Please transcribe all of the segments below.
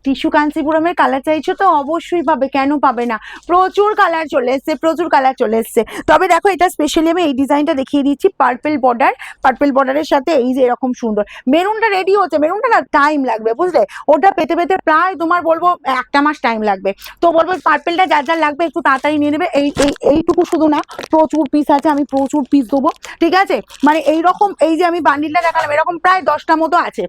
Tissue কাঞ্চিপুরমের colour চাইছো তো অবশ্যই পাবে, কেন পাবে না, প্রচুর কালার চলে এসছে, প্রচুর কালার চলে এসছে। তবে দেখো এটা স্পেশালি আমি এই ডিজাইনটা দেখিয়ে দিচ্ছি, পার্পল বর্ডারের সাথে এই যে এরকম সুন্দর। মেরুনটা রেডি হচ্ছে, মেরুনটা না টাইম লাগবে বুঝলে, ওটা পেতে পেতে প্রায় তোমার বলবো 1টা মাস টাইম লাগবে। তো বলবো পার্পলটা যার যার লাগবে একটু তাড়াতাড়ি নিয়ে নেবে। এইটুকু শুধু না, প্রচুর পিস আছে, আমি প্রচুর পিস দেবো, ঠিক আছে। মানে এইরকম এই যে আমি বান্ডিলটা দেখালাম এরকম প্রায় 10টা মতো আছে,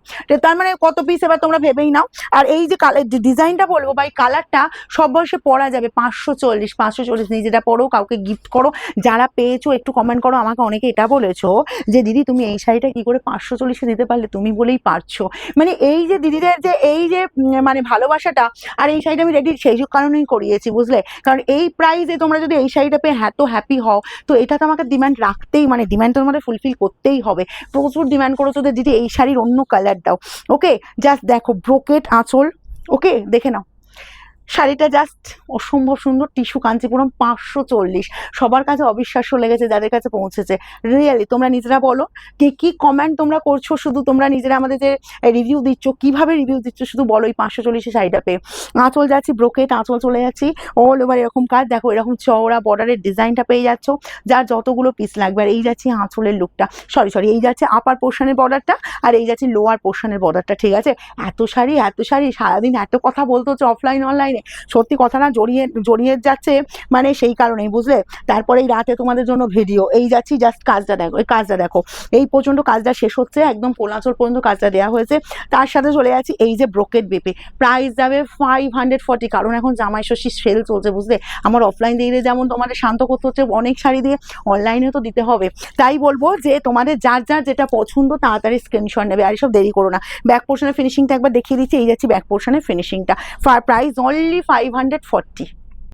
তার মানে কত পিস এবার তোমরা ভেবেই নাও। আর এই যে কালার ডিজাইনটা বলবো বা এই কালারটা সব বয়সে পরা যাবে। 540 নিজেরা পরো, কাউকে গিফট করো। যারা পেয়েছো একটু কমেন্ট করো, আমাকে অনেকে এটা বলেছো যে দিদি তুমি এই শাড়িটা কি করে 540-এ দিতে পারলে, তুমি বলেই পারছো। মানে এই যে দিদিদের যে এই যে মানে ভালোবাসাটা, আর এই শাড়িটা আমি রেডি সেই কারণেই করিয়েছি বুঝলে, কারণ এই প্রাইসে তোমরা যদি এই শাড়িটা পেয়ে এত হ্যাপি হও, তো এটা তো আমাকে ডিমান্ড রাখতেই, মানে ডিমান্ড তো আমাদের ফুলফিল করতেই হবে। প্রচুর ডিমান্ড করেছো যে দিদি এই শাড়ির অন্য কালার দাও। ওকে, জাস্ট দেখো ব্রোকেট আঁচল, ওকে দেখে নাও শাড়িটা, জাস্ট অসম্ভব সুন্দর। টিস্যু কাঞ্চিপুরম 540, সবার কাছে অবিশ্বাস্য লেগেছে যাদের কাছে পৌঁছেছে। রিয়েলি তোমরা নিজেরা বলো কি কমেন্ট তোমরা করছো, শুধু তোমরা নিজেরা আমাদের যে রিভিউ দিচ্ছ, কিভাবে রিভিউ দিচ্ছ শুধু বলো। এই 540 শাড়িটা পেয়ে আঁচল যাচ্ছি, ব্রোকেট আঁচল চলে যাচ্ছি, অল ওভার এরকম কাজ, দেখো এরকম চওড়া বর্ডারের ডিজাইনটা পেয়ে যাচ্ছ, যার যতগুলো পিস লাগবে। আর এই যাচ্ছি আঁচলের লুকটা, সরি এই যাচ্ছে আপার পোর্শনের বর্ডারটা, আর এই যাচ্ছে লোয়ার পোর্শনের বর্ডারটা, ঠিক আছে। এত শাড়ি সারাদিন এত কথা বলতে হচ্ছে অফলাইন অনলাইনে, সত্যি কথা না, জড়িয়ে যাচ্ছে মানে সেই কারণেই বুঝলে। তারপরে এই রাতে তোমাদের জন্য ভিডিও, এই যাচ্ছি, জাস্ট কাজটা দেখো, এই কাজটা দেখো, এই পর্যন্ত কাজটা শেষ হচ্ছে, একদম কোলাচল পর্যন্ত কাজটা দেওয়া হয়েছে। তার সাথে চলে যাচ্ছি এই যে ব্রোকেট বেপে, প্রাইস যাবে 540, কারণ এখন জামাই ষষ্ঠীর সেল চলছে বুঝলে। আমার অফলাইন দিয়ে যেমন তোমাদের শান্ত করতে হচ্ছে অনেক শাড়ি দিয়ে, অনলাইনে তো দিতে হবে। তাই বলবো যে তোমাদের যার যেটা পছন্দ তাড়াতাড়ি স্ক্রিনশট নেবে, আর এসব দেরি করো না। ব্যাক পোর্শনের ফিনিশিংটা একবার দেখিয়ে দিচ্ছি, এই যাচ্ছি ব্যাক পোর্শনের ফিনিশিংটা, প্রাইস অনলি 540।